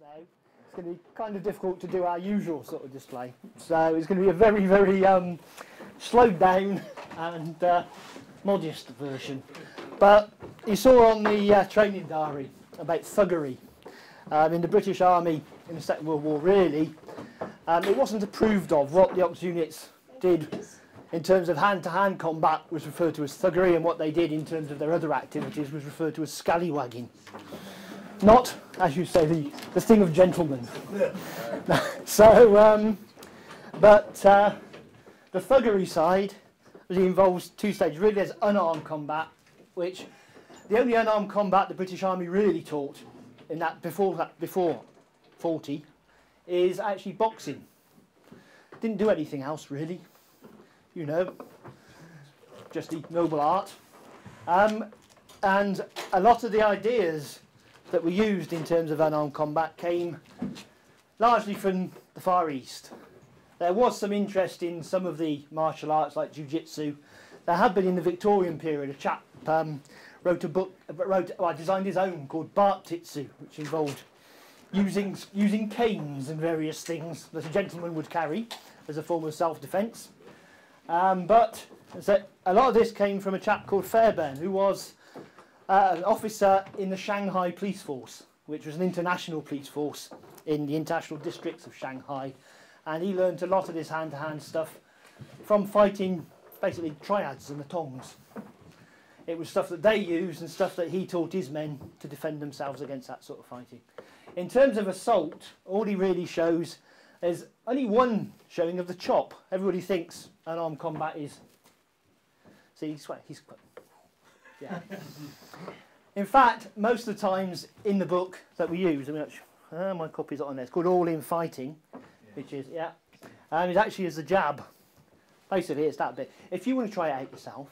now, it's going to be kind of difficult to do our usual sort of display. So it's going to be a very, very slowed down and modest version. But you saw on the training diary about thuggery in the British Army in the Second World War, really. It wasn't approved of. What the Ox units did in terms of hand-to-hand combat was referred to as thuggery, and what they did in terms of their other activities was referred to as scallywagging. Not, as you say, the thing of gentlemen. So, the thuggery side involves two stages. Really, there's unarmed combat, which the only unarmed combat the British Army really taught in that before 40 is actually boxing. Didn't do anything else really, you know, just the noble art. And a lot of the ideas that were used in terms of unarmed combat came largely from the Far East. There was some interest in some of the martial arts like jiu-jitsu. There had been in the Victorian period. A chap wrote a book, designed his own called Bakelite, which involved using canes and various things that a gentleman would carry as a form of self-defence. But so a lot of this came from a chap called Fairbairn, who was an officer in the Shanghai police force, which was an international police force in the international districts of Shanghai. And he learned a lot of this hand-to-hand stuff from fighting basically triads and the tongs. It was stuff that they used and stuff that he taught his men to defend themselves against that sort of fighting. In terms of assault, all he really shows is only one showing of the chop. Everybody thinks unarmed combat is... See, he's quite... Yeah. In fact, most of the times in the book that we use, I mean, my copy's on there, it's called All in Fighting, which is, it actually is the jab. Basically, it's that bit. If you want to try it out yourself,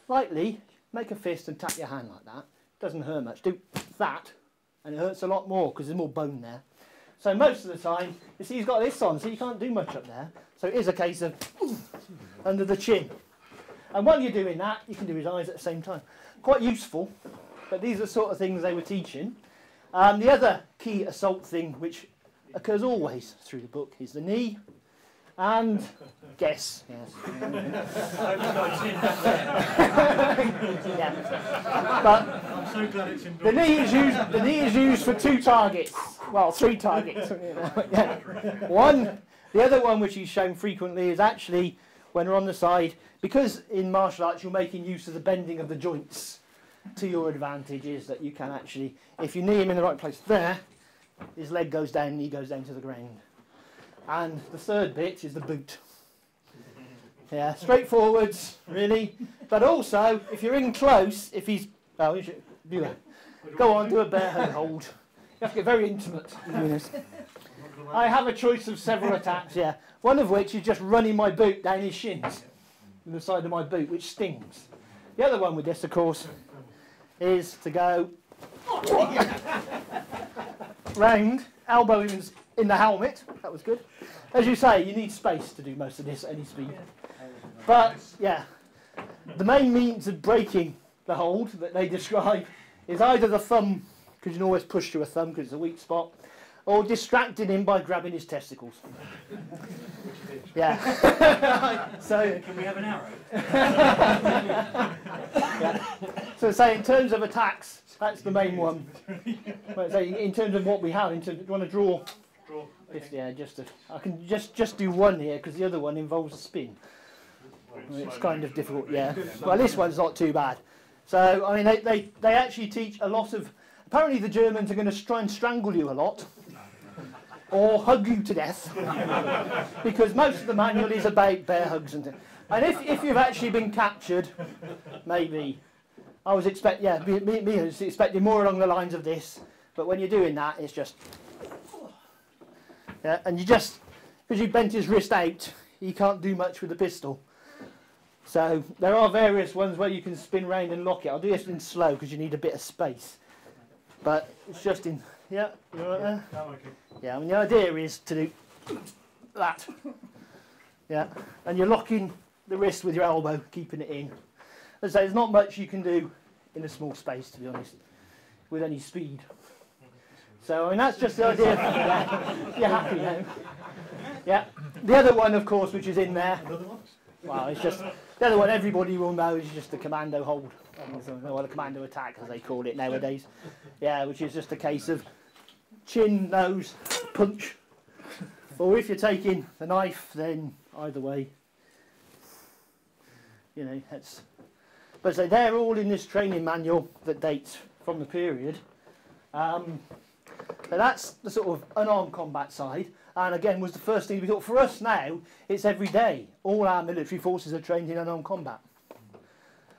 lightly, make a fist and tap your hand like that. Doesn't hurt much. Do that, and it hurts a lot more because there's more bone there. So most of the time, you see he's got this on, so you can't do much up there. So it is a case of under the chin. And while you're doing that, you can do his eyes at the same time. Quite useful, but these are the sort of things they were teaching. The other key assault thing, which occurs always through the book, is the knee. And guess, yes. Yeah. But I'm so glad it's indoors. The knee is used for two targets. Well, three targets. Yeah. One, the other one which is shown frequently is actually when we're on the side, because in martial arts you're making use of the bending of the joints to your advantage, is that you can actually, if you knee him in the right place there, his leg goes down, knee goes down to the ground. And the third bit is the boot. Yeah, straightforwards, really. But also, if you're in close, if he's... Oh, you should do that. Go on, do a bear hug hold. You have to get very intimate. I have a choice of several attacks, yeah. One of which is just running my boot down his shins, on the side of my boot, which stings. The other one with this, of course, is to go round, elbow in the helmet. That was good. As you say, you need space to do most of this at any speed. But, yeah, the main means of breaking the hold that they describe is either the thumb, because you can always push to a thumb because it's a weak spot, or distracting him by grabbing his testicles. Yeah. So can we have an arrow? Yeah. So say in terms of attacks, that's the main one. But say in terms of what we have, do you want to draw? Draw. Okay. Yeah, I can just do one here because the other one involves a spin. It's kind of difficult. Yeah. Well, this one's not too bad. So I mean, they actually teach a lot of. Apparently, the Germans are going to try and strangle you a lot. Or hug you to death, because most of the manual is about bear hugs and things. And if you've actually been captured, maybe I was expecting more along the lines of this. But when you're doing that, it's just and you just because you bent his wrist out, he can't do much with the pistol. So there are various ones where you can spin round and lock it. I'll do this in slow because you need a bit of space. But it's just in. Yeah, you all right there? Yeah, I mean the idea is to do that. Yeah, and you're locking the wrist with your elbow, keeping it in. As I say, there's not much you can do in a small space, to be honest, with any speed. So, I mean, that's just the idea. Yeah, you're happy now. Yeah. The other one, of course, which is in there. Another one? Well, it's just the other one everybody will know is just the commando hold, or the commando attack as they call it nowadays. Yeah, which is just a case of chin, nose, punch. Or if you're taking the knife, then either way. You know, that's. But so they're all in this training manual that dates from the period. So that's the sort of unarmed combat side. And again, was the first thing we thought. For us now, it's every day. All our military forces are trained in unarmed combat.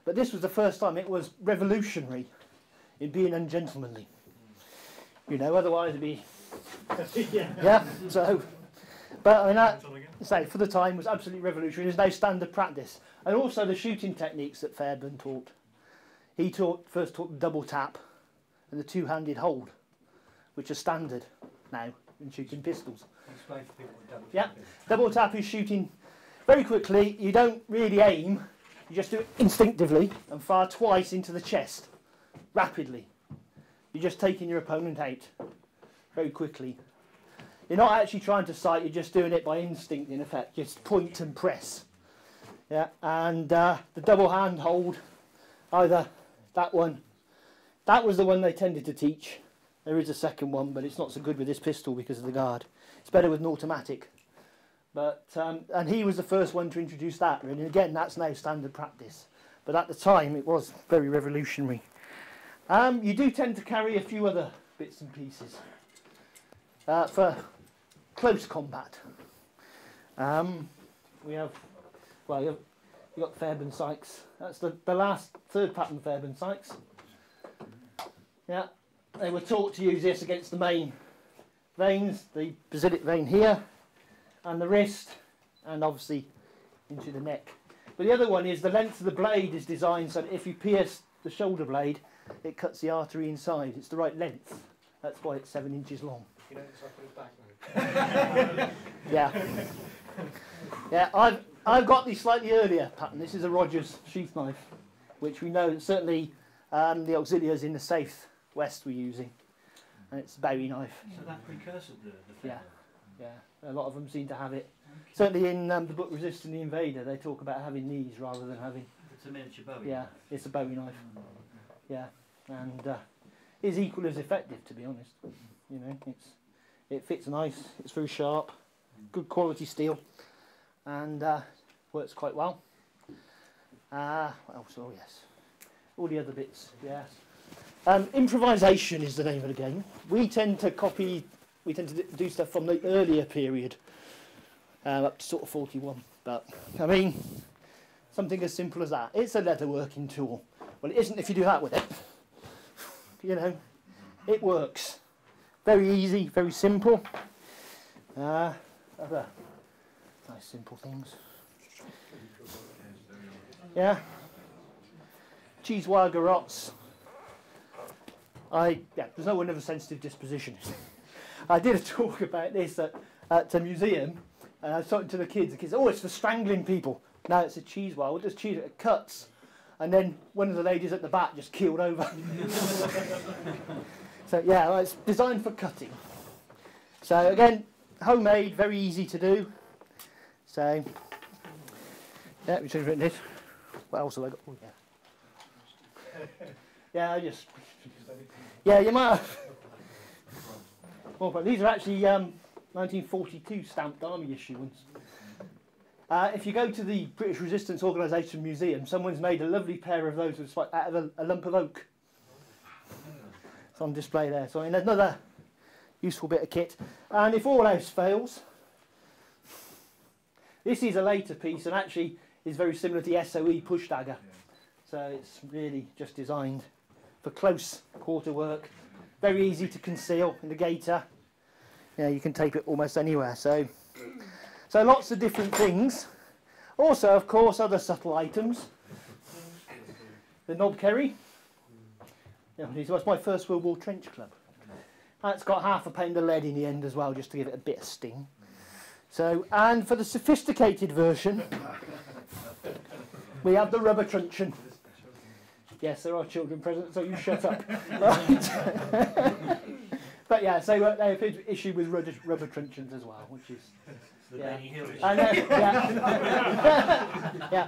But this was the first time it was revolutionary in being ungentlemanly. You know, otherwise it'd be... yeah, so... But I mean, that, say, for the time, was absolutely revolutionary. There's no standard practice. And also the shooting techniques that Fairbairn taught. He first taught the double tap and the two-handed hold, which are standard now in shooting pistols. Explain to people what double Yeah, tap is. double tap is shooting very quickly. You don't really aim. You just do it instinctively and fire twice into the chest, rapidly. You're just taking your opponent out very quickly. You're not actually trying to sight. You're just doing it by instinct, in effect. Just point and press. Yeah, and the double hand hold, either that one. That was the one they tended to teach. There is a second one, but it's not so good with this pistol because of the guard. It's better with an automatic. But and he was the first one to introduce that. And again, that's now standard practice. But at the time, it was very revolutionary. You do tend to carry a few other bits and pieces for close combat. We have, well, you've got Fairbairn sights. That's the last third pattern Fairbairn sights. Yeah. They were taught to use this against the main veins, the basilic vein here, and the wrist, and obviously into the neck. But the other one is the length of the blade is designed so that if you pierce the shoulder blade, it cuts the artery inside. It's the right length. That's why it's 7 inches long. You know, so I put it back now. Yeah. Yeah, I've got the slightly earlier pattern. This is a Rogers sheath knife, which we know certainly the auxiliaries in the south west were using, and it's a Bowie knife. So that precursor, the Yeah, yeah. A lot of them seem to have it. Okay. Certainly in the book Resisting the Invader, they talk about having these rather than having. It's a miniature Bowie. Yeah, it's a Bowie knife. Yeah, and is equally as effective, to be honest. You know, it fits nice. It's very sharp, good quality steel, and works quite well. What else? Oh yes, all the other bits. Yes. Improvisation is the name of the game. We tend to do stuff from the earlier period, up to sort of 41. But, I mean, something as simple as that. It's a leather working tool. Well, it isn't if you do that with it. You know, it works. Very easy, very simple. Other nice simple things. Yeah. Cheese wire garottes. There's no one of a sensitive disposition. I did a talk about this at a museum, and I was talking to the kids. The kids said, oh, it's for strangling people. No, it's a cheese wire. What does cheese? It cuts. And then one of the ladies at the back just keeled over. So, yeah, well, it's designed for cutting. So, again, homemade, very easy to do. So, yeah, we should have written this. What else have I got? Oh, yeah. Yeah, I just... Yeah, you might have. Well, but these are actually 1942 stamped army issue ones. If you go to the British Resistance Organisation Museum, someone's made a lovely pair of those out of a lump of oak. It's on display there. So I mean, there's another useful bit of kit. And if all else fails, this is a later piece and actually is very similar to the SOE push dagger. So it's really just designed for close quarter work. Very easy to conceal in the gaiter. Yeah, you can tape it almost anywhere. So lots of different things. Also, of course, other subtle items. The knob kerry. Yeah, this was my First World War trench club. That's got half a pound of lead in the end as well, just to give it a bit of sting. So, and for the sophisticated version, we have the rubber truncheon. Yes, there are children present, so you shut up. Right. But yeah, so they appear to be issued with rubber truncheons as well, which is. The Yeah. Benny Hill issue. And yeah. Yeah.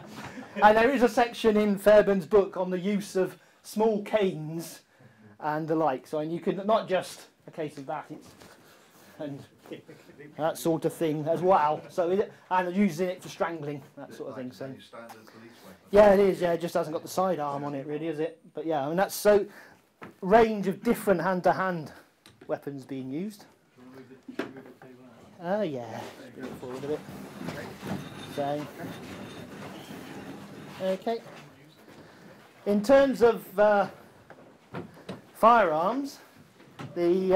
And there is a section in Fairbairn's book on the use of small canes and the like. So, and you can not just a case of that, it's and that sort of thing as well. So, and using it for strangling, that sort of thing. So, yeah, it is. Yeah, it just hasn't got the sidearm on it, really, is it? But yeah, I mean that's so range of different hand-to-hand weapons being used. Oh yeah, bring it forward a bit. So, okay. In terms of firearms, the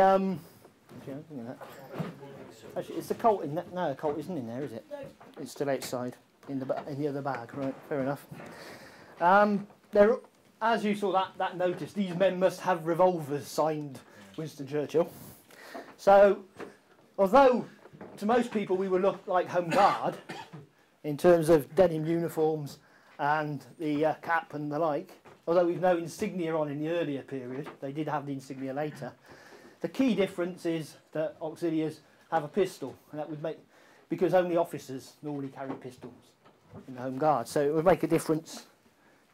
actually, it's the Colt in that. No, the Colt isn't in there, is it? It's still outside in the other bag. Right, fair enough. There, as you saw that notice, these men must have revolvers signed Winston Churchill. So, although to most people we would look like Home Guard in terms of denim uniforms and the cap and the like, although we've no insignia on in the earlier period, they did have the insignia later. The key difference is that auxiliaries have a pistol, and that would make, because only officers normally carry pistols in the Home Guard, so it would make a difference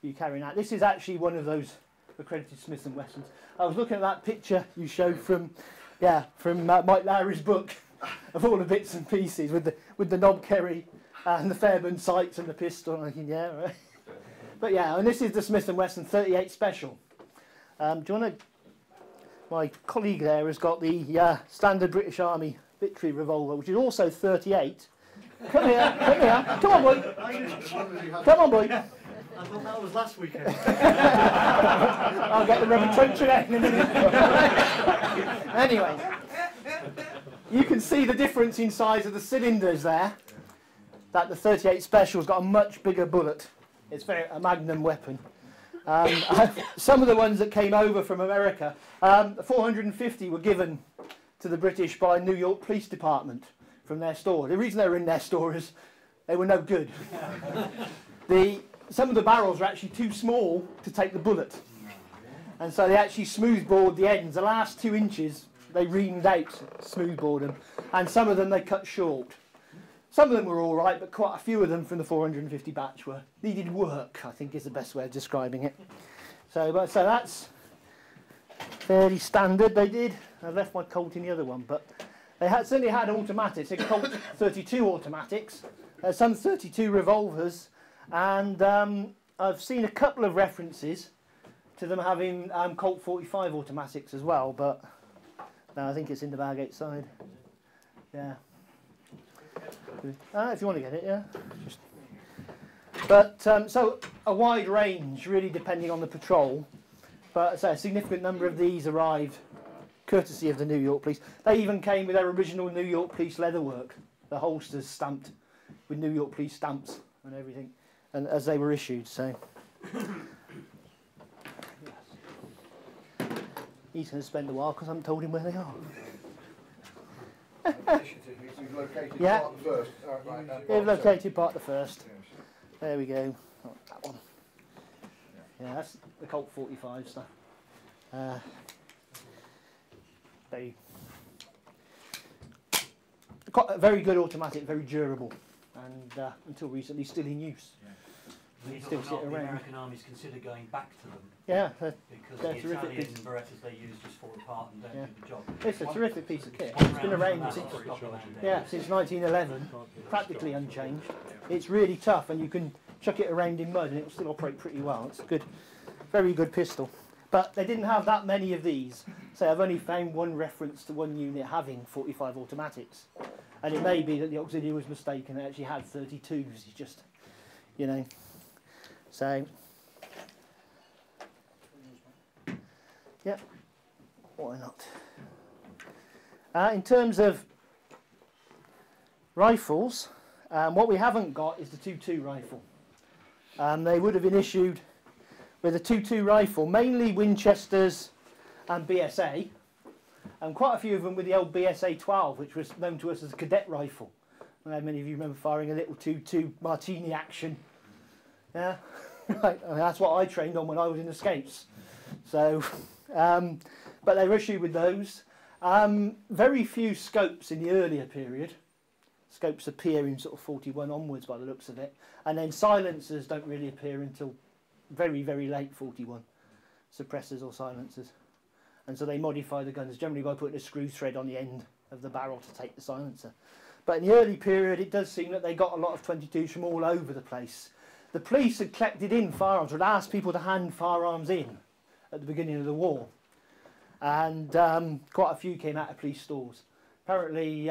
you carrying that. This is actually one of those accredited Smith & Wessons. I was looking at that picture you showed from Mike Lowry's book of all the bits and pieces with the knob kerry and the Fairbairn sights and the pistol. And I'm thinking, yeah, right. But yeah, and this is the Smith & Wesson 38 Special. Do you want to? My colleague there has got the standard British Army Victory revolver, which is also 38. Come here, come on, boy. Come on, boy. I thought that was last weekend. I'll get the rubber truncheon out in a minute. Anyway, you can see the difference in size of the cylinders there. That the 38 Special's got a much bigger bullet. It's a magnum weapon. Some of the ones that came over from America, 450 were given to the British by New York Police Department from their store. The reason they were in their store is they were no good. Some of the barrels were actually too small to take the bullet. And so they actually smoothbored the ends. The last 2 inches, they reamed out, smoothbored them. And some of them they cut short. Some of them were all right, but quite a few of them from the 450 batch needed work, I think is the best way of describing it. So that's fairly standard. They did. I left my Colt in the other one, but they certainly had automatics. They Colt 32 automatics, some 32 revolvers, and I've seen a couple of references to them having Colt 45 automatics as well, but no, I think it's in the bag outside. Yeah. If you want to get it, yeah. But so a wide range, really depending on the patrol. But so a significant number of these arrived courtesy of the New York Police. They even came with their original New York Police leatherwork, the holsters stamped with New York Police stamps and everything, and as they were issued. So he's going to spend a while because I haven't told him where they are. We've located Yeah. part first. Right, They've located part the first. There we go. Oh, that one. Yeah, that's the Colt 45 stuff. They quite a very good automatic, very durable, and until recently still in use. Believe Still it or sit not, the around. American armies consider going back to them Yeah, because they're the terrific Italian pieces. Berettas they use just fall apart and don't Yeah. do the job. It's a terrific piece of kit. One It's been round around from since that Scotland since 1911, practically unchanged. It's really tough, and you can chuck it around in mud and it will still operate pretty well. It's a good, very good pistol. But they didn't have that many of these, so I've only found one reference to one unit having 45 automatics. And it may be that the auxiliary was mistaken, they actually had 32s, it's just, you know. So, yeah, why not? In terms of rifles, what we haven't got is the 2.2 rifle. They would have been issued with a 2.2 rifle, mainly Winchesters and BSA, and quite a few of them with the old BSA 12, which was known to us as a cadet rifle. I know many of you remember firing a little 2.2 Martini action. Yeah, right. I mean, that's what I trained on when I was in the Scouts. So, but they were issued with those. Very few scopes in the earlier period. Scopes appear in sort of 41 onwards by the looks of it. And then silencers don't really appear until very, very late 41. Suppressors or silencers. And so they modify the guns generally by putting a screw thread on the end of the barrel to take the silencer. But in the early period it does seem that they got a lot of 22s from all over the place. The police had collected in firearms, would ask people to hand firearms in at the beginning of the war. And quite a few came out of police stores. Apparently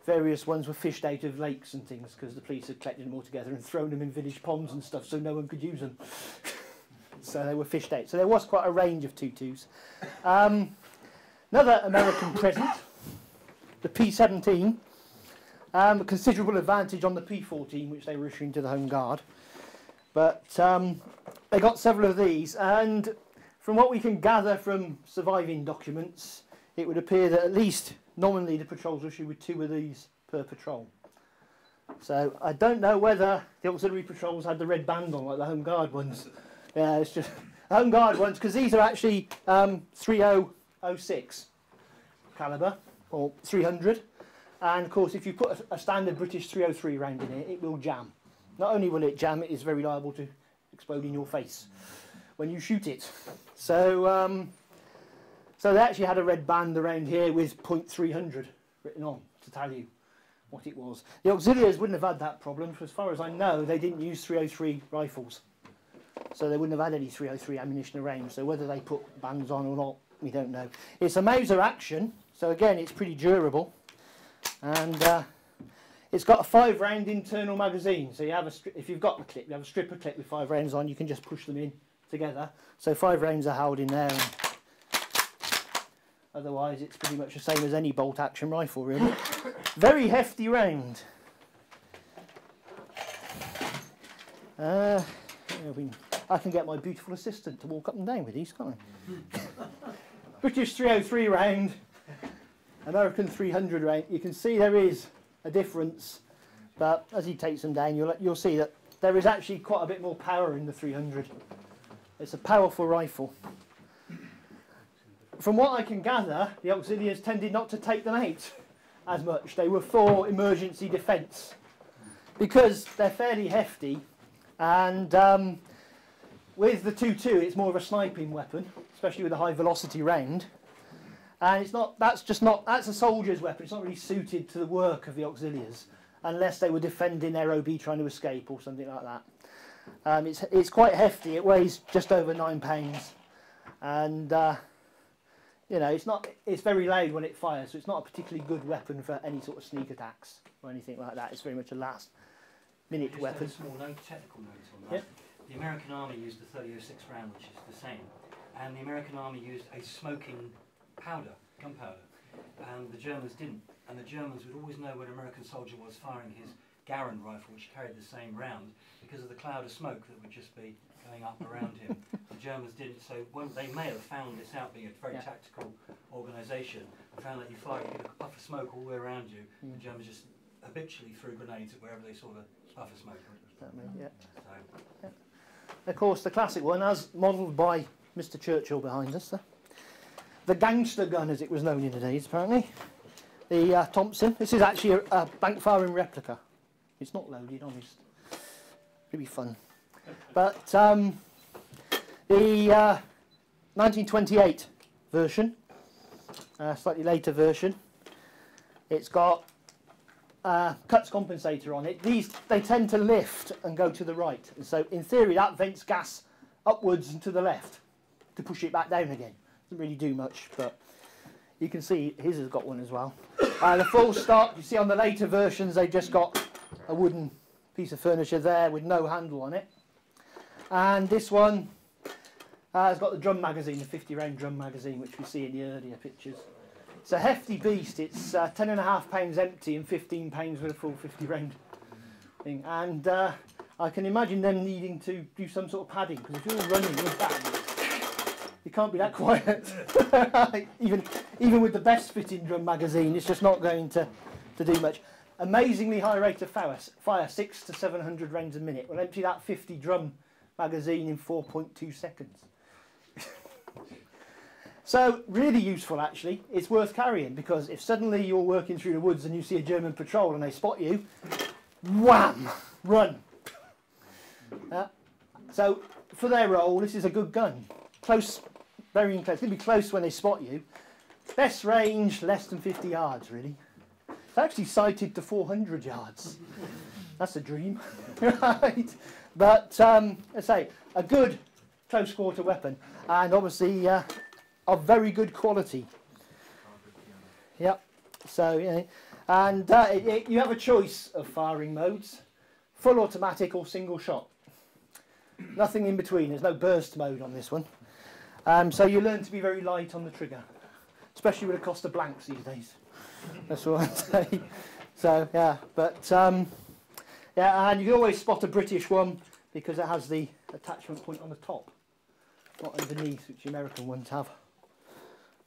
various ones were fished out of lakes and things because the police had collected them all together and thrown them in village ponds and stuff so no one could use them. So they were fished out. So there was quite a range of 22s. Another American present, the P-17. A considerable advantage on the P-14 which they were issuing to the Home Guard. But they got several of these, and from what we can gather from surviving documents, it would appear that at least nominally the patrols were issued with 2 of these per patrol. So I don't know whether the auxiliary patrols had the red band on like the Home Guard ones. Yeah, it's just the Home Guard ones, because these are actually 3006 calibre, or 300. And of course if you put a standard British 303 round in it will jam. Not only will it jam, it is very liable to explode in your face when you shoot it. So so they actually had a red band around here with .300 written on to tell you what it was. The auxiliaries wouldn't have had that problem, for as far as I know they didn't use 303 rifles. So they wouldn't have had any 303 ammunition around, so whether they put bands on or not, we don't know. It's a Mauser action, so again it's pretty durable. And it's got a 5-round internal magazine, so you have if you've got the clip, you have a stripper clip with 5 rounds on, you can just push them in together. So 5 rounds are held in there. And otherwise it's pretty much the same as any bolt action rifle really. Very hefty round. I can get my beautiful assistant to walk up and down with these, can't I? British 303 round, American 300 round. You can see there is a difference, but as he takes them down you'll see that there is actually quite a bit more power in the 300. It's a powerful rifle. From what I can gather, the auxiliaries tended not to take them out as much. They were for emergency defence because they're fairly hefty, and with the 2.2 it's more of a sniping weapon, especially with a high velocity round. And it's not, that's a soldier's weapon. It's not really suited to the work of the auxiliaries unless they were defending their OB trying to escape or something like that. It's quite hefty. It weighs just over 9 pounds, and you know, it's very loud when it fires, so it's not a particularly good weapon for any sort of sneak attacks or anything like that. It's very much a last minute weapon. Just a small note, technical note on that. Yep. The American Army used the 3006 round, which is the same, and the American Army used a smoking powder, gunpowder, and the Germans didn't. And the Germans would always know when an American soldier was firing his Garand rifle, which carried the same round, because of the cloud of smoke that would just be going up around him. The Germans didn't, so they may have found this out, being a very tactical organisation, and found that you fire, you get a puff of smoke all the way around you. The Germans just habitually threw grenades at wherever they saw the puff of smoke. Of course, the classic one, as modelled by Mr. Churchill behind us, the gangster gun, as it was known in the days, apparently. The Thompson. This is actually a bank firing replica. It's not loaded, honest. It'll be fun. But the 1928 version, slightly later version, it's got cuts compensator on it. These, they tend to lift and go to the right, and so in theory that vents gas upwards and to the left to push it back down again. Doesn't really do much, but you can see his has got one as well. The full stock, you see on the later versions they've just got a wooden piece of furniture there with no handle on it. And this one has got the drum magazine, the 50 round drum magazine, which we see in the earlier pictures. It's a hefty beast. It's 10.5 pounds empty and 15 pounds with a full 50 round thing. And I can imagine them needing to do some sort of padding, because if you're running with that, you can't be that quiet. even with the best fitting drum magazine, it's just not going to do much. Amazingly high rate of fire, 600 to 700 rounds a minute. We'll empty that 50 drum magazine in 4.2 seconds. So really useful actually. It's worth carrying because if suddenly you're working through the woods and you see a German patrol and they spot you, wham, run. So for their role, this is a good gun. Close, very close. It's going to be close when they spot you. Best range, less than 50 yards really. It's actually sighted to 400 yards. That's a dream, right? But let's say a good close quarter weapon, and obviously of very good quality. Yep. So and you have a choice of firing modes: full automatic or single shot. Nothing in between. There's no burst mode on this one. So you learn to be very light on the trigger, especially with the cost of blanks these days. That's what I'd say. So yeah, but yeah, and you can always spot a British one because it has the attachment point on the top, not underneath, which the American ones have.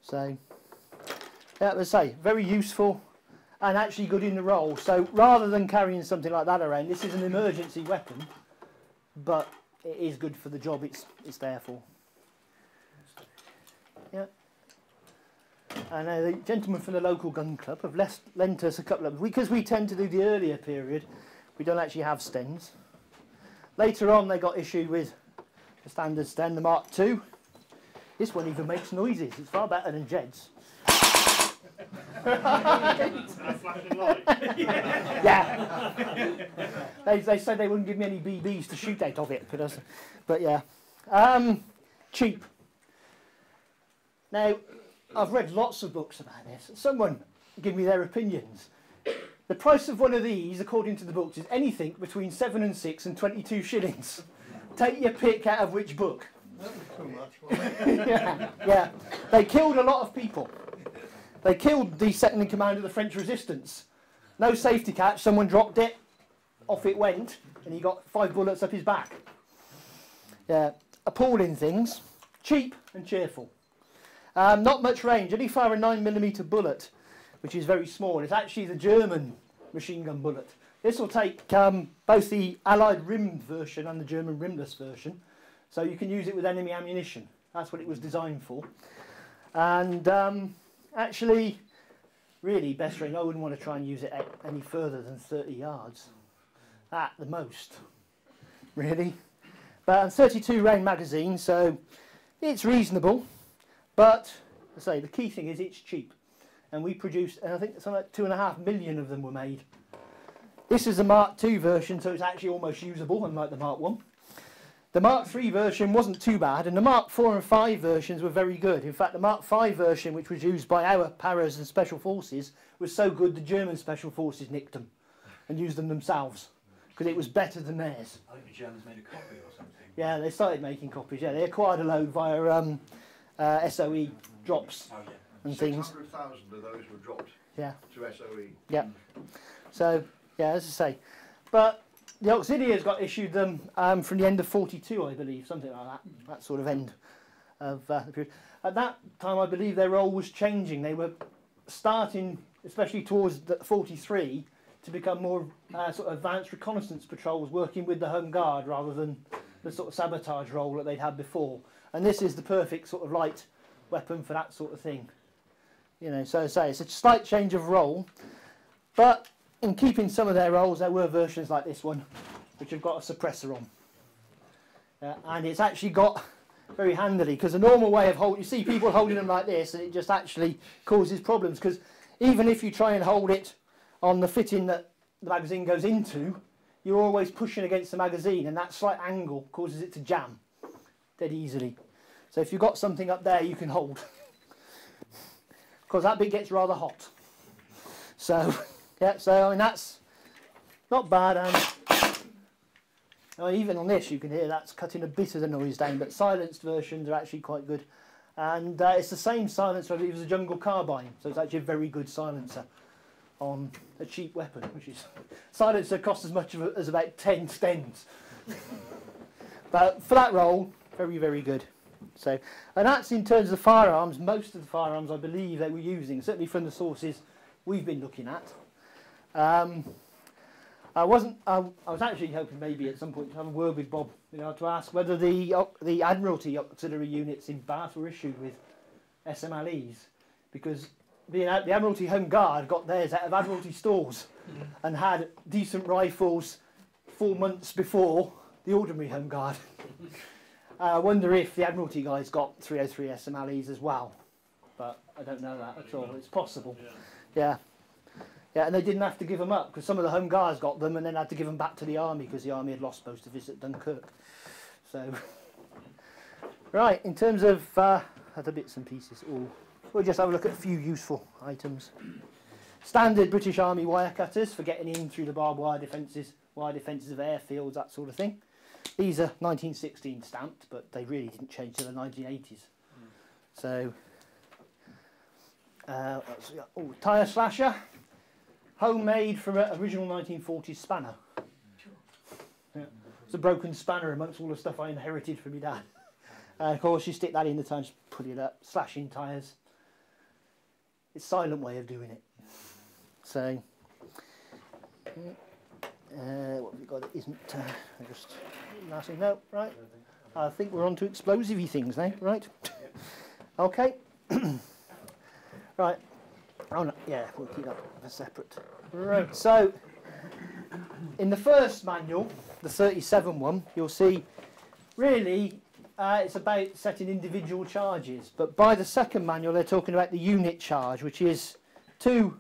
So yeah, let's say very useful and actually good in the role. So rather than carrying something like that around, this is an emergency weapon, but it is good for the job it's there for. Yeah. And the gentlemen from the local gun club have lent us a couple of, because we tend to do the earlier period, we don't actually have stens. Later on they got issued with the standard sten, the Mark II. This one even makes noises, it's far better than Jed's. Yeah. They said they wouldn't give me any BBs to shoot out of it, but yeah. Cheap. Now, I've read lots of books about this. Someone give me their opinions. The price of one of these, according to the books, is anything between 7 and 6 and 22 shillings. Take your pick out of which book. Too much. Yeah. They killed a lot of people. They killed the second in command of the French resistance. No safety catch, someone dropped it, off it went, and he got 5 bullets up his back. Yeah, appalling things. Cheap and cheerful. Not much range, only fire a 9mm bullet, which is very small. It's actually the German machine gun bullet. This will take both the Allied rimmed version and the German rimless version, so you can use it with enemy ammunition. That's what it was designed for. And actually, really, best range, I wouldn't want to try and use it any further than 30 yards, at the most, really. But 32 round magazine, so it's reasonable. But, I say, the key thing is it's cheap. And we produced, and I think something like 2.5 million of them were made. This is the Mark II version, so it's actually almost usable, unlike the Mark I. The Mark III version wasn't too bad, and the Mark IV and 5 versions were very good. In fact, the Mark V version, which was used by our paras and special forces, was so good the German special forces nicked them and used them themselves, because it was better than theirs. I think the Germans made a copy or something. Yeah, they started making copies, yeah. They acquired a load via SOE drops and things. 600,000 of those were dropped to SOE. Yeah. So, yeah, as I say. But the Auxiliaries got issued them from the end of 42, I believe, something like that. That sort of end of the period. At that time, I believe their role was changing. They were starting, especially towards the 43, to become more sort of advanced reconnaissance patrols, working with the Home Guard rather than the sort of sabotage role that they'd had before. And this is the perfect sort of light weapon for that sort of thing. You know, so say it's a slight change of role, but in keeping some of their roles, there were versions like this one, which have got a suppressor on. And it's actually got very handily, because the normal way of holding, you see people holding them like this, and it just actually causes problems, because even if you try and hold it on the fitting that the magazine goes into, you're always pushing against the magazine, and that slight angle causes it to jam dead easily. So if you've got something up there you can hold, because that bit gets rather hot. So yeah, so I mean that's not bad, and even on this you can hear that's cutting a bit of the noise down, but silenced versions are actually quite good. And it's the same silencer I believe as a Jungle Carbine, so it's actually a very good silencer on a cheap weapon, which is silencer costs as much as about 10 stens. But for that role, very, very good. So, and that's in terms of firearms. Most of the firearms I believe they were using, certainly from the sources we've been looking at. I was actually hoping maybe at some point to have a word with Bob, you know, to ask whether the Admiralty auxiliary units in Bath were issued with SMLEs, because the Admiralty Home Guard got theirs out of Admiralty stores and had decent rifles 4 months before the ordinary Home Guard. I wonder if the Admiralty guys got 303 SMLEs as well, but I don't know that at all. It's possible. Yeah. Yeah, and they didn't have to give them up because some of the Home Guards got them and then had to give them back to the Army because the Army had lost most of it at Dunkirk. So, right, in terms of other bits and pieces, we'll just have a look at a few useful items. Standard British Army wire cutters for getting in through the barbed wire defences of airfields, that sort of thing. These are 1916 stamped, but they really didn't change till the 1980s. So, tyre slasher. Homemade from an original 1940s spanner. Yeah. It's a broken spanner amongst all the stuff I inherited from my dad. Of course, you stick that in the tyre, just put it up, slashing tyres. It's a silent way of doing it. So, what have we got that isn't just last thing? No, right. I think we're on to explosive-y things now, right? Okay. Right. Oh no, yeah, we'll keep that a separate. Right, so in the first manual, the 37 one, you'll see really it's about setting individual charges, but by the second manual they're talking about the unit charge, which is 2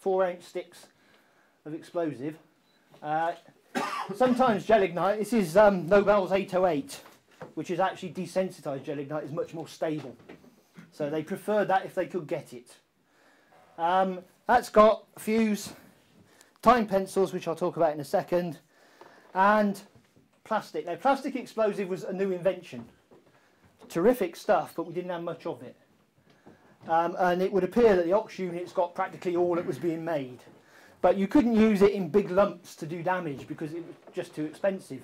4-ounce sticks of explosive. Sometimes gelignite, this is Nobel's 808, which is actually desensitised gelignite, is much more stable. So they preferred that if they could get it. That's got a fuse, time pencils, which I'll talk about in a second, and plastic. Now, plastic explosive was a new invention. Terrific stuff, but we didn't have much of it. And it would appear that the Ox units got practically all that was being made. But you couldn't use it in big lumps to do damage because it was just too expensive.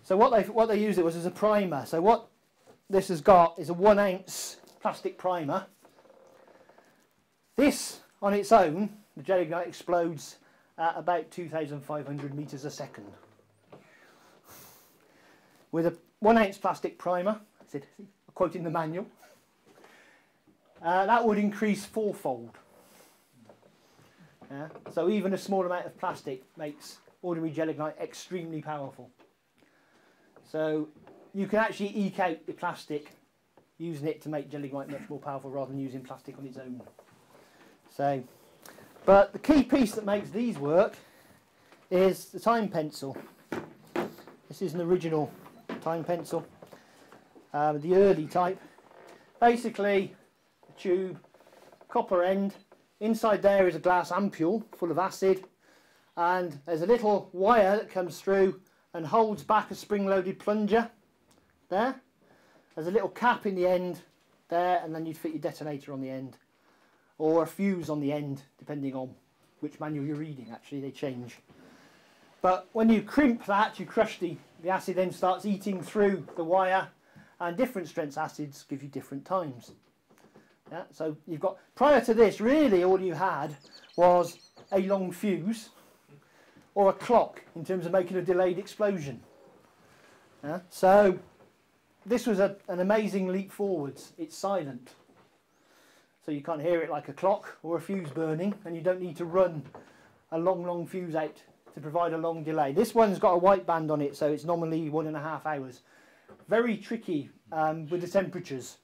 So what they used it was as a primer. So what this has got is a 1-ounce plastic primer. This, on its own, the gelignite explodes at about 2,500 metres a second. With a 1-ounce plastic primer, I said, quoting the manual, that would increase 4-fold. Yeah? So even a small amount of plastic makes ordinary gelignite extremely powerful. So you can actually eke out the plastic using it to make gelignite much more powerful rather than using plastic on its own. So, but the key piece that makes these work is the time pencil. This is an original time pencil, the early type. Basically, a tube, copper end. Inside there is a glass ampule full of acid, and there's a little wire that comes through and holds back a spring-loaded plunger. There. There's a little cap in the end there, and then you'd fit your detonator on the end. Or a fuse on the end, depending on which manual you're reading. Actually, they change. But when you crimp that, you crush the acid then starts eating through the wire, and different strengths acids give you different times. Yeah, so you've got, prior to this, really all you had was a long fuse or a clock in terms of making a delayed explosion. Yeah, so this was an amazing leap forwards. It's silent. So you can't hear it like a clock or a fuse burning, and you don't need to run a long fuse out to provide a long delay. This one's got a white band on it, so it's nominally 1.5 hours. Very tricky with the temperatures.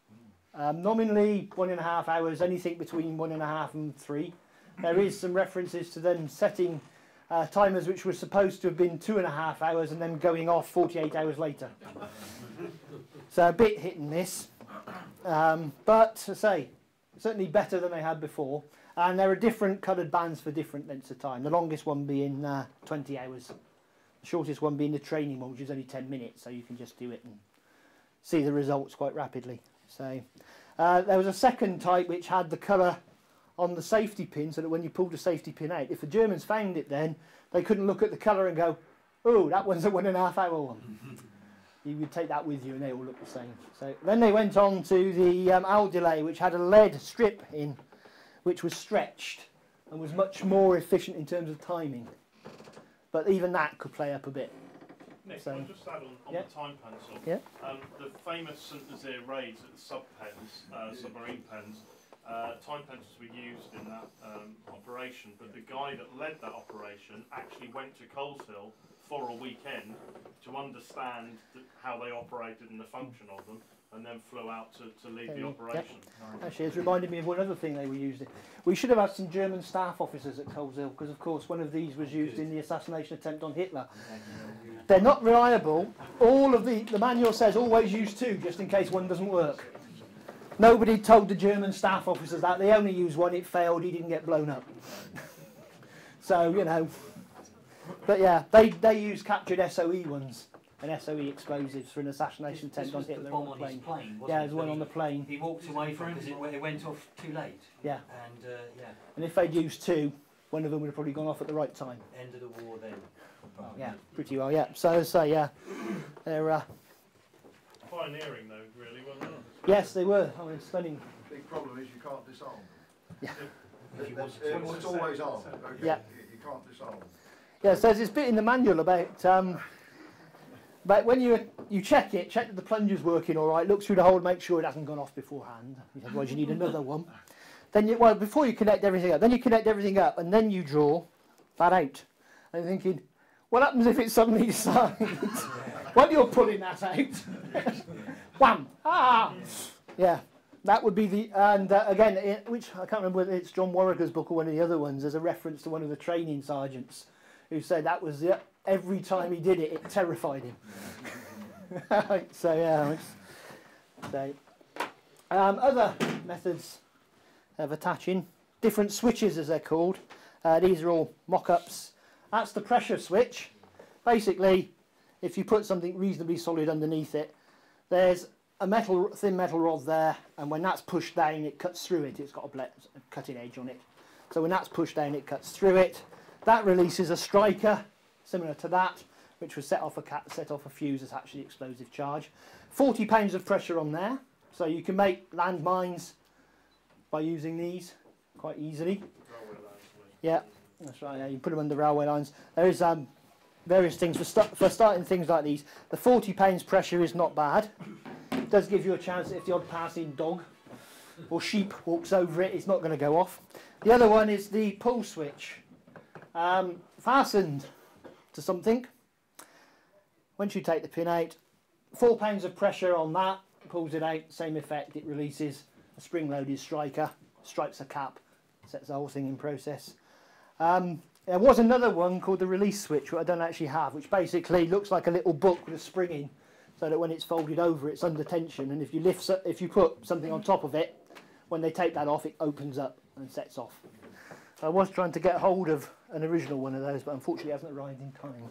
Nominally 1.5 hours, anything between 1.5 and 3. There is some references to them setting timers which were supposed to have been 2.5 hours and then going off 48 hours later. So a bit hit and miss. But, as I say, certainly better than they had before. And there are different coloured bands for different lengths of time. The longest one being 20 hours. The shortest one being the training one, which is only 10 minutes. So you can just do it and see the results quite rapidly. So there was a second type which had the colour on the safety pin, so that when you pulled the safety pin out, if the Germans found it then, they couldn't look at the colour and go, oh, that one's a 1.5 hour one. You would take that with you and they all look the same. So then they went on to the owl delay, which had a lead strip in, which was stretched and was much more efficient in terms of timing. But even that could play up a bit. Nick, So, can I just add on yeah. the time pencil? Yeah. The famous St Nazaire raids at the submarine pens, time pencils were used in that operation, but the guy that led that operation actually went to Coleshill for a weekend to understand how they operated and the function of them, and then flew out to lead the operation. Yep. Actually, it's reminded me of one other thing they were using. We should have had some German staff officers at Coleshill, because of course one of these was used in the assassination attempt on Hitler. They're not reliable. All of the manual says always use 2, just in case one doesn't work. Nobody told the German staff officers that. They only used one, it failed, he didn't get blown up. So, you know. But yeah, they use captured SOE ones and SOE explosives for an assassination attempt on Hitler on the plane. Yeah, there's one on the plane. He walked away from it because it went off too late. Yeah. And yeah. And if they'd used 2, one of them would have probably gone off at the right time. End of the war then. Yeah, pretty well, yeah. So yeah, they're... Pioneering though, really, wasn't it? Yes, they were. I mean, stunning. The big problem is you can't disarm. Yeah. It's always on. Okay. Yeah. You can't disarm. Yeah, so there's this bit in the manual about when you check that the plunger's working all right, look through the hole, make sure it hasn't gone off beforehand. Otherwise, you need another one. Then, before you connect everything up, then you connect everything up, and then you draw that out. And you're thinking, what happens if it suddenly decides? While you're pulling that out, wham! Ah! Yeah, that would be the... And again, which I can't remember whether it's John Warwick's book or one of the other ones, there's a reference to one of the training sergeants who said that was every time he did it, it terrified him. So, yeah. Other methods of attaching, different switches as they're called. These are all mock-ups. That's the pressure switch. Basically, if you put something reasonably solid underneath it, there's a thin metal rod there, and when that's pushed down, it cuts through it. It's got a cutting edge on it. So when that's pushed down, it cuts through it. That releases a striker, similar to that, which was set off a fuse attached to the explosive charge. 40 pounds of pressure on there, so you can make landmines by using these quite easily. Yeah, that's right. Yeah, you put them under railway lines. There is various things for starting things like these. The 40 pounds pressure is not bad. It does give you a chance that if the odd passing dog or sheep walks over it, it's not going to go off. The other one is the pull switch, fastened to something. Once you take the pin out, 4 pounds of pressure on that, pulls it out, same effect, it releases a spring-loaded striker, strikes a cap, sets the whole thing in process. There was another one called the release switch, which I don't actually have, which basically looks like a little book with a spring in, so that when it's folded over, it's under tension, and if you put something on top of it, when they take that off, it opens up and sets off. I was trying to get hold of an original one of those, but unfortunately it hasn't arrived in time.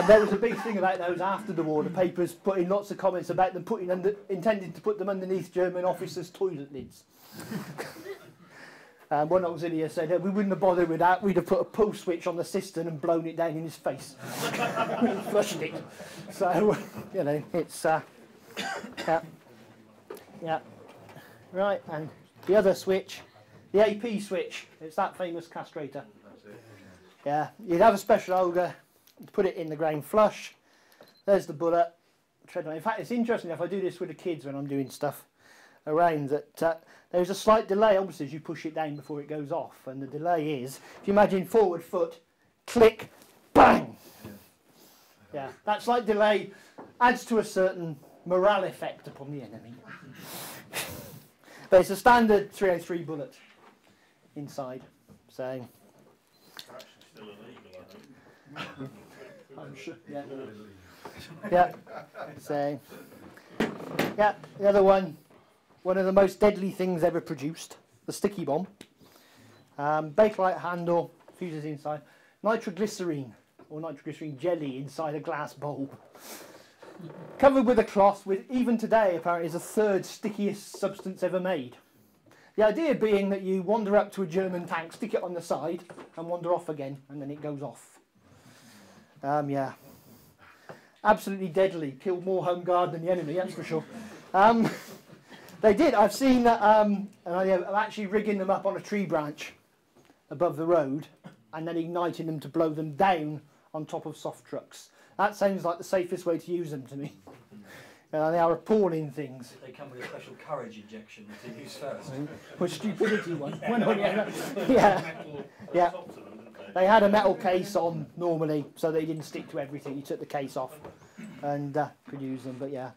There was a big thing about those after the war. The papers put in lots of comments about them intending to put them underneath German officers' toilet lids. One auxiliary said, we wouldn't have bothered with that, we'd have put a pull switch on the cistern and blown it down in his face. Flushed it. So, you know, it's... yeah. Right, and the other switch, the AP switch, it's that famous castrator. Yeah, you'd have a special holder, put it in the ground flush, there's the bullet. In fact, it's interesting if I do this with the kids when I'm doing stuff around that there's a slight delay, obviously, as you push it down before it goes off, and the delay is, if you imagine forward foot, click, bang! Yeah, that slight delay adds to a certain morale effect upon the enemy. But it's a standard 303 bullet inside, so... Actually still illegal, I think. I'm sure, yeah. Yeah, so... Yeah, the other one of the most deadly things ever produced, the sticky bomb. Bakelite handle, fuses inside. Nitroglycerine, or nitroglycerine jelly inside a glass bowl. Covered with a cloth, even today apparently is the 3rd stickiest substance ever made. The idea being that you wander up to a German tank, stick it on the side, and wander off again, and then it goes off. Yeah. Absolutely deadly. Killed more home guard than the enemy, that's for sure. They did. I've seen that, and I'm actually rigging them up on a tree branch above the road, and then igniting them to blow them down on top of soft trucks. That sounds like the safest way to use them to me. They are appalling things. They come with a special courage injection to use first. With stupidity one. Yeah. They had a metal case on normally, so they didn't stick to everything. You took the case off and could use them. But yeah.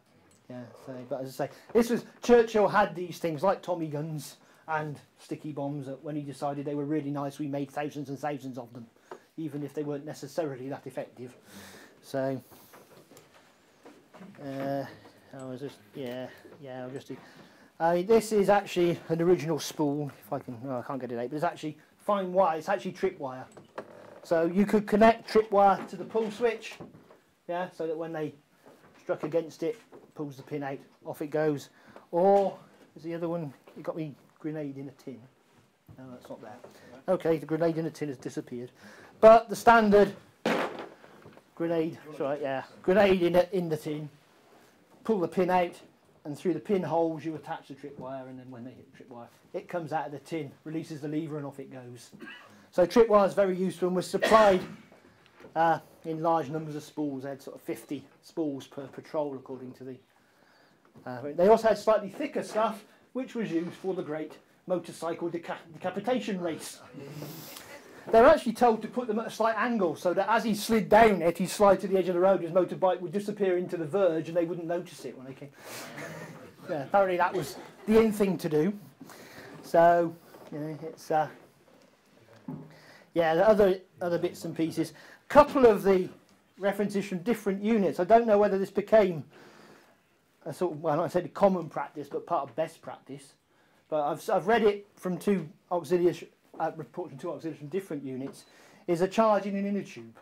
So, but as I say, Churchill had these things like Tommy guns and sticky bombs. That when he decided they were really nice, we made thousands and thousands of them, even if they weren't necessarily that effective. So. This is actually an original spool. If I can, I can't get it out. But it's actually fine wire. It's actually tripwire. So you could connect tripwire to the pull switch, yeah, so that when they struck against it, pulls the pin out, off it goes. Or is the other one? You got me grenade in a tin. No, that's not there. Okay, the grenade in a tin has disappeared. But the standard grenade, that's right, yeah, grenade in the tin. Pull the pin out, and through the pinholes you attach the tripwire, and then when they hit the tripwire, it comes out of the tin, releases the lever, and off it goes. So tripwire is very useful and was supplied in large numbers of spools. They had sort of 50 spools per patrol, according to the... they also had slightly thicker stuff, which was used for the great motorcycle decapitation race. They were actually told to put them at a slight angle so that as he slid down it, he'd slide to the edge of the road, his motorbike would disappear into the verge and they wouldn't notice it when they came. Yeah, apparently that was the in thing to do. So, it's... the other bits and pieces. A couple of the references from different units. I don't know whether this became a sort of, well, not necessarily common practice, but part of best practice. But I've read it from two auxiliaries, reports from two auxiliaries from different units, is a charge in an inner tube.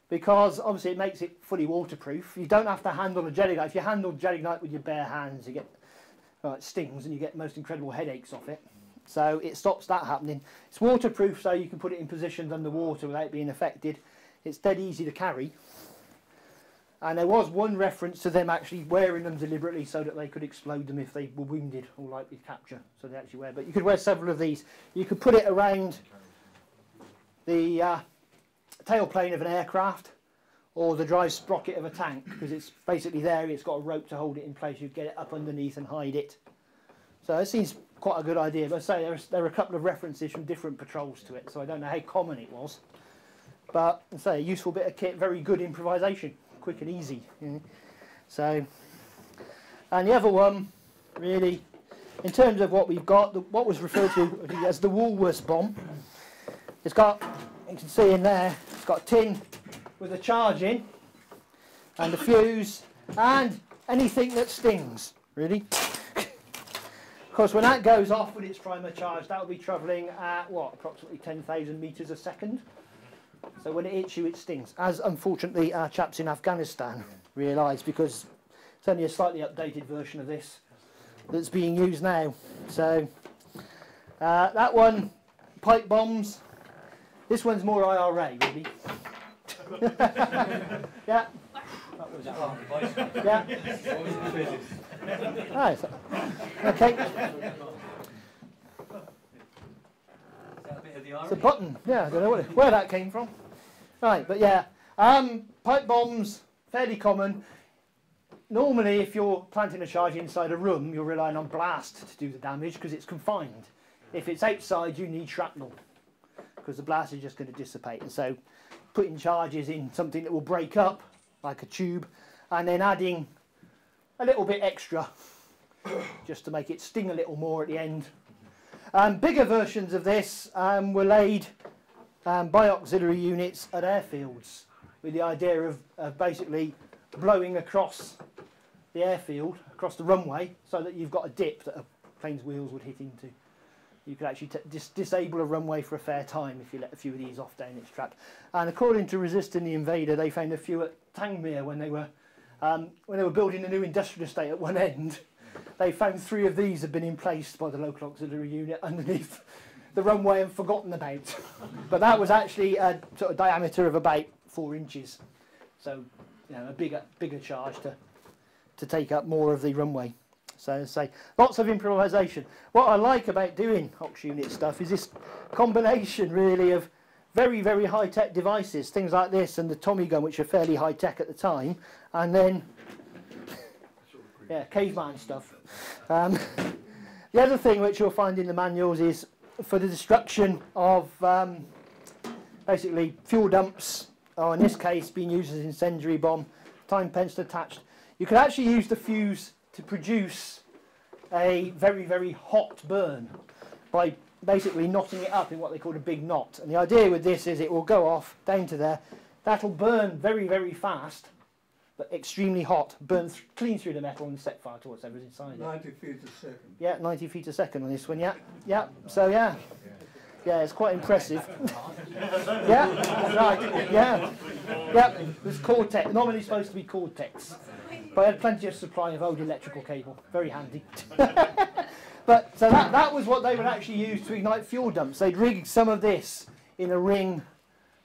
Because obviously it makes it fully waterproof. You don't have to handle a jelly knife. If you handle jelly knife with your bare hands, you get it stings and you get most incredible headaches off it. So it stops that happening. It's waterproof, so you can put it in positions underwater without being affected. It's dead easy to carry. And there was one reference to them actually wearing them deliberately so that they could explode them if they were wounded or likely to capture. So they actually wear. But you could wear several of these. You could put it around the tailplane of an aircraft or the drive sprocket of a tank, because it's basically there. It's got a rope to hold it in place. You get it up underneath and hide it. So it seems quite a good idea. But I say there are a couple of references from different patrols to it, so I don't know how common it was. But I say a useful bit of kit, very good improvisation, quick and easy. So, and the other one, really, in terms of what we've got, what was referred to as the Woolworths bomb. It's got, you can see in there, it's got a tin with a charge in, and a fuse, and anything that stings, really. Of course, when that goes off with its primer charge, that will be travelling at, what, approximately 10,000 metres a second. So when it hits you, it stings, as unfortunately our chaps in Afghanistan realised, because it's only a slightly updated version of this that's being used now. So that one, pipe bombs. This one's more IRA, really. Yeah. Yeah. Right. Okay. It's a button. Yeah, I don't know where that came from. Right, but yeah, pipe bombs, fairly common. Normally, if you're planting a charge inside a room, you're relying on blast to do the damage because it's confined. If it's outside, you need shrapnel because the blast is just going to dissipate. And so, putting charges in something that will break up, like a tube, and then adding a little bit extra just to make it sting a little more at the end. Bigger versions of this were laid by auxiliary units at airfields with the idea of basically blowing across the airfield, across the runway, so that you've got a dip that a plane's wheels would hit into. You could actually disable a runway for a fair time if you let a few of these off down its track. And according to Resisting the Invader, they found a few at Tangmere when they were building a new industrial estate at one end. They found 3 of these had been in place by the local auxiliary unit underneath the runway and forgotten about. But that was actually a sort of diameter of about 4 inches. So, a bigger charge to take up more of the runway. So, lots of improvisation. What I like about doing Ox unit stuff is this combination, really, of very, very high-tech devices, things like this and the Tommy gun, which are fairly high-tech at the time, and then, yeah, caveman stuff. The other thing which you'll find in the manuals is for the destruction of basically fuel dumps, or in this case being used as an incendiary bomb, time pencil attached. You can actually use the fuse to produce a very, very hot burn by basically knotting it up in what they call a big knot. And the idea with this is it will go off down to there. That'll burn very, very fast, but extremely hot. Burn clean through the metal and set fire to whatever's inside it. 90 feet a second. Yeah, 90 feet a second on this one, yeah. Yeah, so yeah. Yeah, it's quite impressive. Yeah, right, yeah. Yeah, it's Cortex, normally supposed to be Cortex. But I had plenty of supply of old electrical cable, very handy. But so that was what they would actually use to ignite fuel dumps. They'd rig some of this in a ring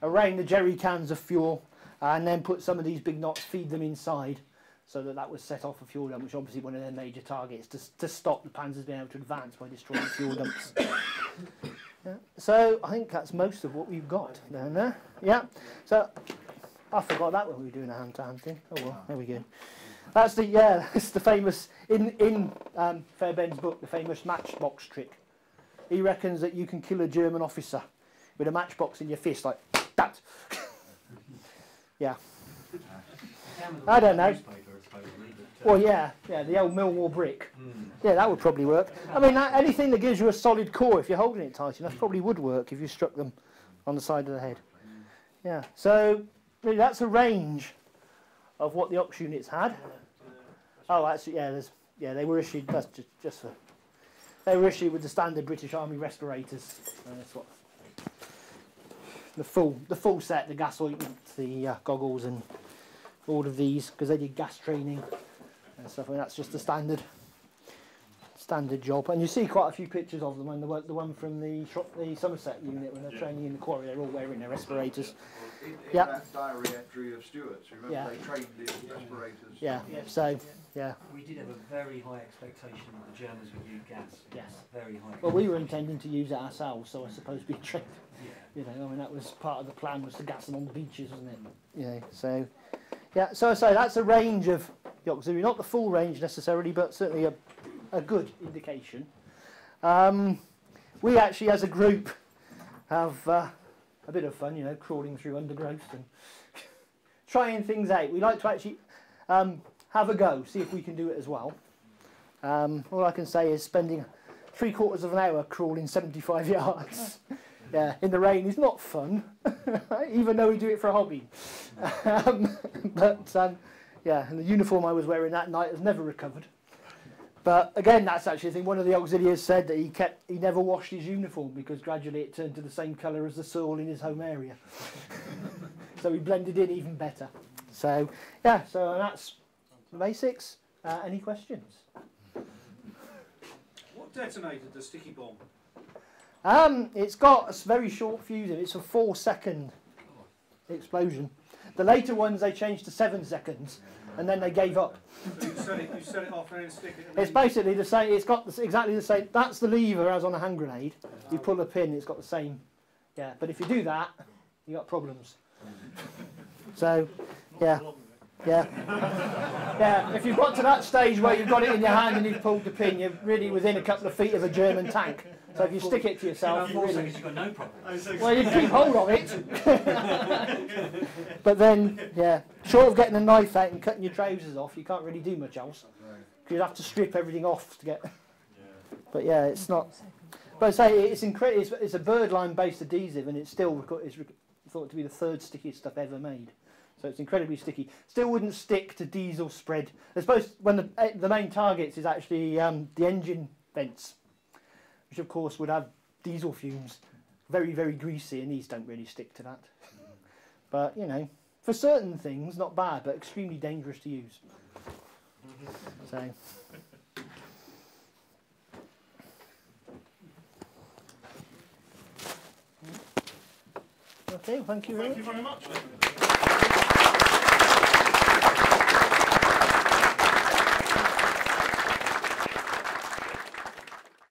around the jerry cans of fuel, and then put some of these big knots, feed them inside, so that would set off a fuel dump, which obviously one of their major targets, to stop the Panzers being able to advance by destroying fuel dumps. Yeah. So I think that's most of what we've got down there. Yeah. So I forgot that when we were doing a hand-to-hand thing. Oh well, there we go. That's it's the famous in Fairbairn's book, the famous matchbox trick. He reckons that you can kill a German officer with a matchbox in your fist like that. Yeah. I don't know. Well, yeah, the old Millwall brick. Yeah, that would probably work. I mean, anything that gives you a solid core, if you're holding it tight enough, probably would work if you struck them on the side of the head. Yeah, so really that's a range of what the Ox units had. Oh, actually, they were issued. That's just for. They were issued with the standard British Army respirators. That's what. The full set, the gas ointment, the goggles, and all of these, because they did gas training and stuff. I mean, that's just the standard job. And you see quite a few pictures of them. And the one from the Somerset unit when they're training in the quarry, they're all wearing their respirators. In that diary entry of Stuart's, remember they trained in respirators. Yeah. So. Yeah. We did have a very high expectation that the Germans would use gas. Yes. Very high. Well, we were intending to use it ourselves, so I suppose we trained. Yeah. You know, I mean, that was part of the plan, was to gas them on the beaches, wasn't it? You know, so yeah. So I say that's a range of the auxiliary, not the full range necessarily, but certainly a good indication. We actually, as a group, have a bit of fun, you know, crawling through undergrowth and trying things out. We like to actually have a go, see if we can do it as well. All I can say is spending 3/4 of an hour crawling 75 yards in the rain is not fun, even though we do it for a hobby. And the uniform I was wearing that night has never recovered. But again, that's actually the thing. One of the auxiliaries said that he never washed his uniform because gradually it turned to the same colour as the soil in his home area. So he blended in even better. So so that's the basics. Any questions? What detonated the sticky bomb? It's got a very short fuse in it. It's a 4-second explosion. The later ones they changed to 7 seconds, and then they gave up. So you set it off and then stick it. It's basically the same. It's got exactly the same. That's the lever as on a hand grenade. You pull a pin, it's got the same. Yeah, but if you do that, you got problems. So, yeah. If you've got to that stage where you've got it in your hand and you've pulled the pin, you're really within a couple of feet of a German tank. So if you stick it to yourself, In 4 seconds you've got no problem. well, you keep hold of it. But then, short of getting a knife out and cutting your trousers off, you can't really do much else. You'd have to strip everything off to get. But yeah, it's not. But I say it's incredible. It's a birdlime-based adhesive, and it's still thought to be the 3rd stickiest stuff ever made. So it's incredibly sticky. Still wouldn't stick to diesel spread. I suppose when the main targets is actually the engine vents, which of course would have diesel fumes, very, very greasy, and these don't really stick to that. But, you know, for certain things, not bad, but extremely dangerous to use. So. Okay, thank you very much. Thank you very much.